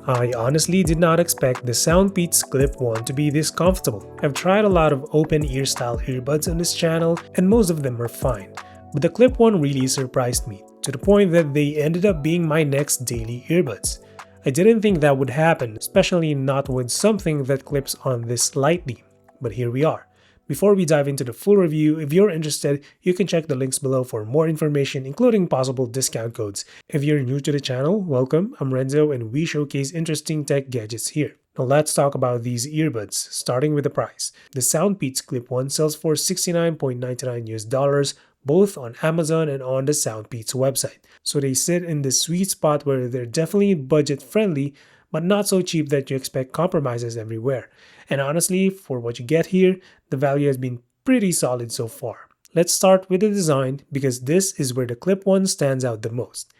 I honestly did not expect the SoundPEATS Clip1 to be this comfortable. I've tried a lot of open ear style earbuds on this channel and most of them are fine, but the Clip1 really surprised me, to the point that they ended up being my next daily earbuds. I didn't think that would happen, especially not with something that clips on this lightly, but here we are. Before we dive into the full review, if you're interested, you can check the links below for more information, including possible discount codes. If you're new to the channel, welcome, I'm Renzo and we showcase interesting tech gadgets here. Now let's talk about these earbuds, starting with the price. The SoundPEATS Clip1 sells for $69.99 US, both on Amazon and on the SoundPEATS website. So they sit in the sweet spot where they're definitely budget friendly, but not so cheap that you expect compromises everywhere. And honestly, for what you get here, the value has been pretty solid so far. Let's start with the design because this is where the Clip1 stands out the most.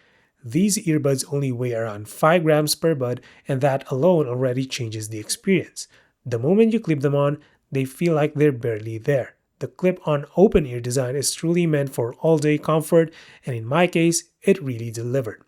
These earbuds only weigh around 5 grams per bud, and that alone already changes the experience. The moment you clip them on, they feel like they're barely there. The clip-on open ear design is truly meant for all-day comfort, and in my case, it really delivered.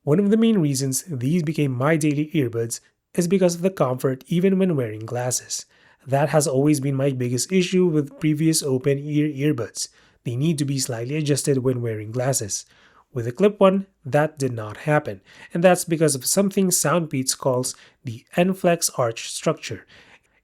One of the main reasons these became my daily earbuds is because of the comfort even when wearing glasses. That has always been my biggest issue with previous open ear earbuds. They need to be slightly adjusted when wearing glasses. With the Clip1, that did not happen, and that's because of something SoundPEATS calls the N-Flex arch structure.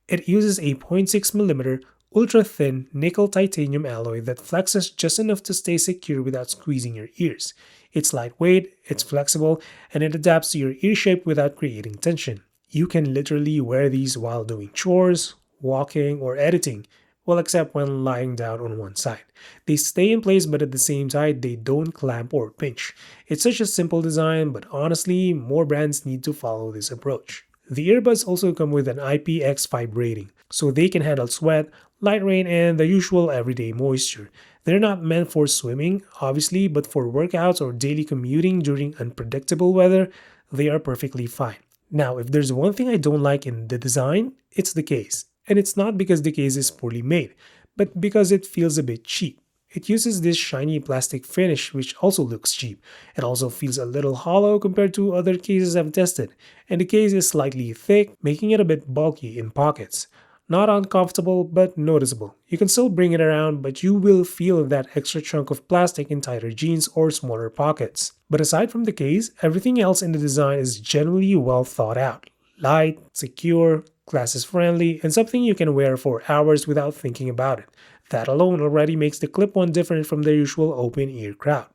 It uses a 0.6mm ultra-thin nickel titanium alloy that flexes just enough to stay secure without squeezing your ears. It's lightweight, it's flexible, and it adapts to your ear shape without creating tension. You can literally wear these while doing chores, walking, or editing, well except when lying down on one side. They stay in place but at the same time they don't clamp or pinch. It's such a simple design, but honestly, more brands need to follow this approach. The earbuds also come with an IPX5 rating, so they can handle sweat, light rain, and the usual everyday moisture. They're not meant for swimming, obviously, but for workouts or daily commuting during unpredictable weather, they are perfectly fine. Now, if there's one thing I don't like in the design, it's the case. And it's not because the case is poorly made, but because it feels a bit cheap. It uses this shiny plastic finish which also looks cheap. It also feels a little hollow compared to other cases I've tested, and the case is slightly thick, making it a bit bulky in pockets. Not uncomfortable, but noticeable. You can still bring it around, but you will feel that extra chunk of plastic in tighter jeans or smaller pockets. But aside from the case, everything else in the design is generally well thought out. Light, secure, glasses friendly, and something you can wear for hours without thinking about it. That alone already makes the Clip1 different from the usual open ear crowd.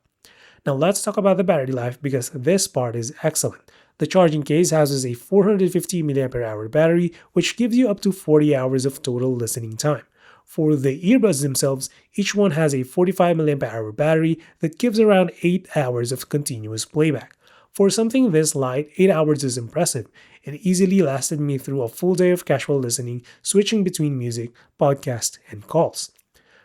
Now let's talk about the battery life because this part is excellent. The charging case houses a 450 mAh battery which gives you up to 40 hours of total listening time. For the earbuds themselves, each one has a 45 mAh battery that gives around 8 hours of continuous playback. For something this light, 8 hours is impressive. It easily lasted me through a full day of casual listening, switching between music, podcasts, and calls.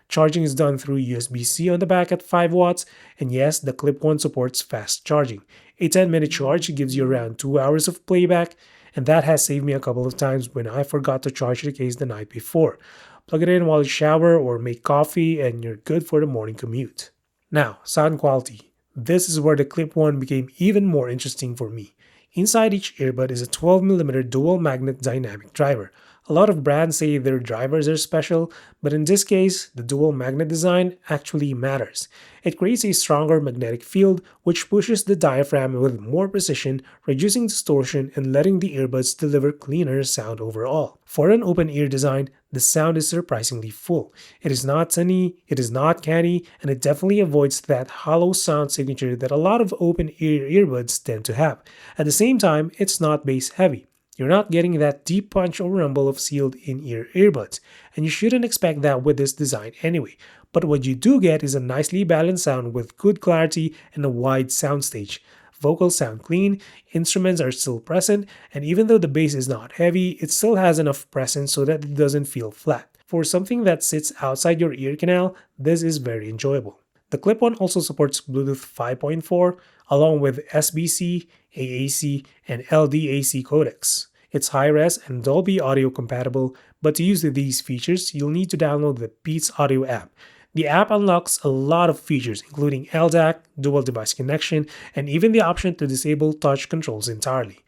Charging is done through USB-C on the back at 5 watts, and yes, the Clip1 supports fast charging. A 10-minute charge gives you around 2 hours of playback, and that has saved me a couple of times when I forgot to charge the case the night before. Plug it in while you shower or make coffee, and you're good for the morning commute. Now, sound quality. This is where the Clip1 became even more interesting for me. Inside each earbud is a 12mm dual magnet dynamic driver. A lot of brands say their drivers are special, but in this case, the dual magnet design actually matters. It creates a stronger magnetic field which pushes the diaphragm with more precision, reducing distortion and letting the earbuds deliver cleaner sound overall. For an open ear design, the sound is surprisingly full. It is not tinny, it is not canny, and it definitely avoids that hollow sound signature that a lot of open ear earbuds tend to have. At the same time, it's not bass heavy. You're not getting that deep punch or rumble of sealed-in ear earbuds, and you shouldn't expect that with this design anyway. But what you do get is a nicely balanced sound with good clarity and a wide soundstage. Vocals sound clean, instruments are still present, and even though the bass is not heavy, it still has enough presence so that it doesn't feel flat. For something that sits outside your ear canal, this is very enjoyable. The Clip1 also supports Bluetooth 5.4 along with SBC, AAC, and LDAC codecs. It's high-res and Dolby Audio compatible, but to use these features, you'll need to download the Beats Audio app. The app unlocks a lot of features including LDAC, dual device connection, and even the option to disable touch controls entirely.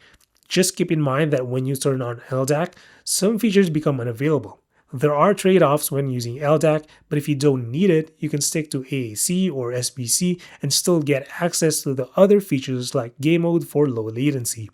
Just keep in mind that when you turn on LDAC, some features become unavailable. There are trade-offs when using LDAC, but if you don't need it, you can stick to AAC or SBC and still get access to the other features like game mode for low latency.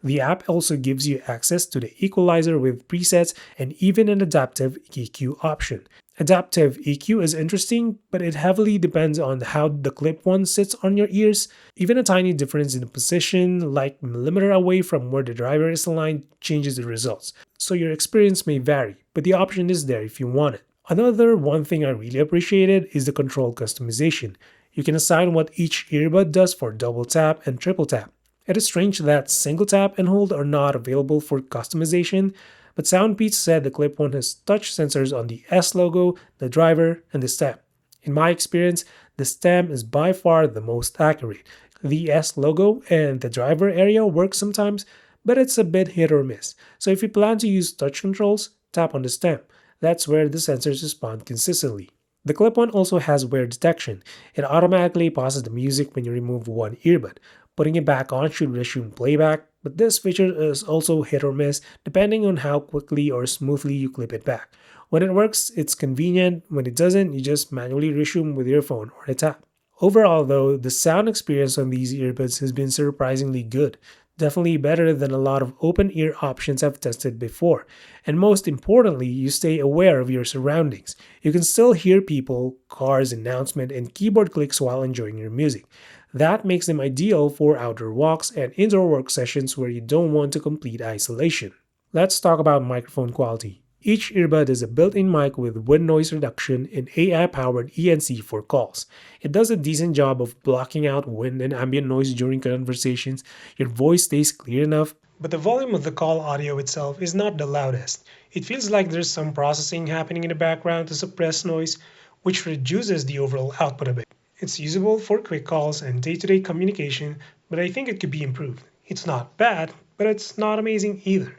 The app also gives you access to the equalizer with presets and even an adaptive EQ option. Adaptive EQ is interesting, but it heavily depends on how the Clip-1 sits on your ears. Even a tiny difference in the position, like millimeter away from where the driver is aligned, changes the results. So your experience may vary, but the option is there if you want it. Another one thing I really appreciated is the control customization. You can assign what each earbud does for double tap and triple tap. It is strange that single tap and hold are not available for customization, but SoundPEATS said the Clip-1 has touch sensors on the S logo, the driver, and the stem. In my experience, the stem is by far the most accurate. The S logo and the driver area work sometimes, but it's a bit hit or miss. So if you plan to use touch controls, tap on the stem. That's where the sensors respond consistently. The Clip-1 also has wear detection. It automatically pauses the music when you remove one earbud. Putting it back on should resume playback, but this feature is also hit or miss depending on how quickly or smoothly you clip it back. When it works, it's convenient. When it doesn't, you just manually resume with your phone or a tap. Overall though, the sound experience on these earbuds has been surprisingly good. Definitely better than a lot of open ear options I've tested before. And most importantly, you stay aware of your surroundings. You can still hear people, cars, announcement, and keyboard clicks while enjoying your music. That makes them ideal for outdoor walks and indoor work sessions where you don't want to complete isolation. Let's talk about microphone quality. Each earbud is a built-in mic with wind noise reduction and AI-powered ENC for calls. It does a decent job of blocking out wind and ambient noise during conversations. Your voice stays clear enough, but the volume of the call audio itself is not the loudest. It feels like there's some processing happening in the background to suppress noise, which reduces the overall output a bit. It's usable for quick calls and day-to-day communication, but I think it could be improved. It's not bad, but it's not amazing either.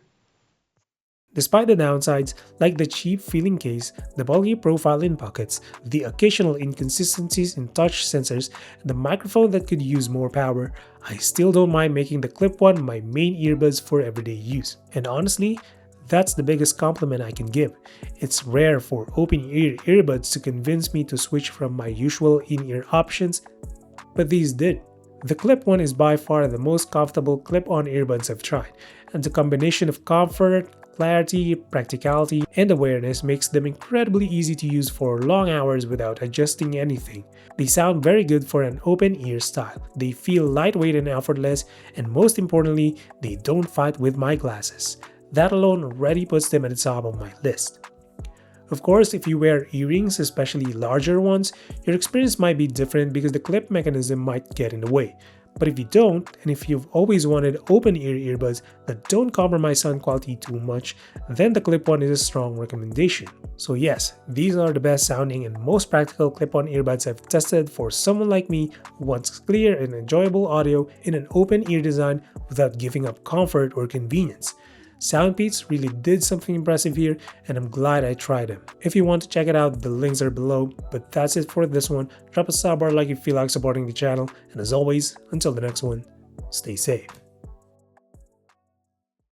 Despite the downsides, like the cheap feeling case, the bulky profile in pockets, the occasional inconsistencies in touch sensors, and the microphone that could use more power, I still don't mind making the Clip-1 my main earbuds for everyday use. And honestly, that's the biggest compliment I can give. It's rare for open-ear earbuds to convince me to switch from my usual in-ear options, but these did. The Clip-1 is by far the most comfortable clip-on earbuds I've tried, and the combination of comfort, clarity, practicality, and awareness makes them incredibly easy to use for long hours without adjusting anything. They sound very good for an open-ear style. They feel lightweight and effortless, and most importantly, they don't fight with my glasses. That alone already puts them at the top of my list. Of course, if you wear earrings, especially larger ones, your experience might be different because the clip mechanism might get in the way. But if you don't, and if you've always wanted open-ear earbuds that don't compromise sound quality too much, then the Clip-1 is a strong recommendation. So yes, these are the best sounding and most practical clip-on earbuds I've tested for someone like me who wants clear and enjoyable audio in an open-ear design without giving up comfort or convenience. SoundPEATS really did something impressive here, and I'm glad I tried them. If you want to check it out, the links are below, but that's it for this one. Drop a sub or like if you feel like supporting the channel, and as always, until the next one, stay safe.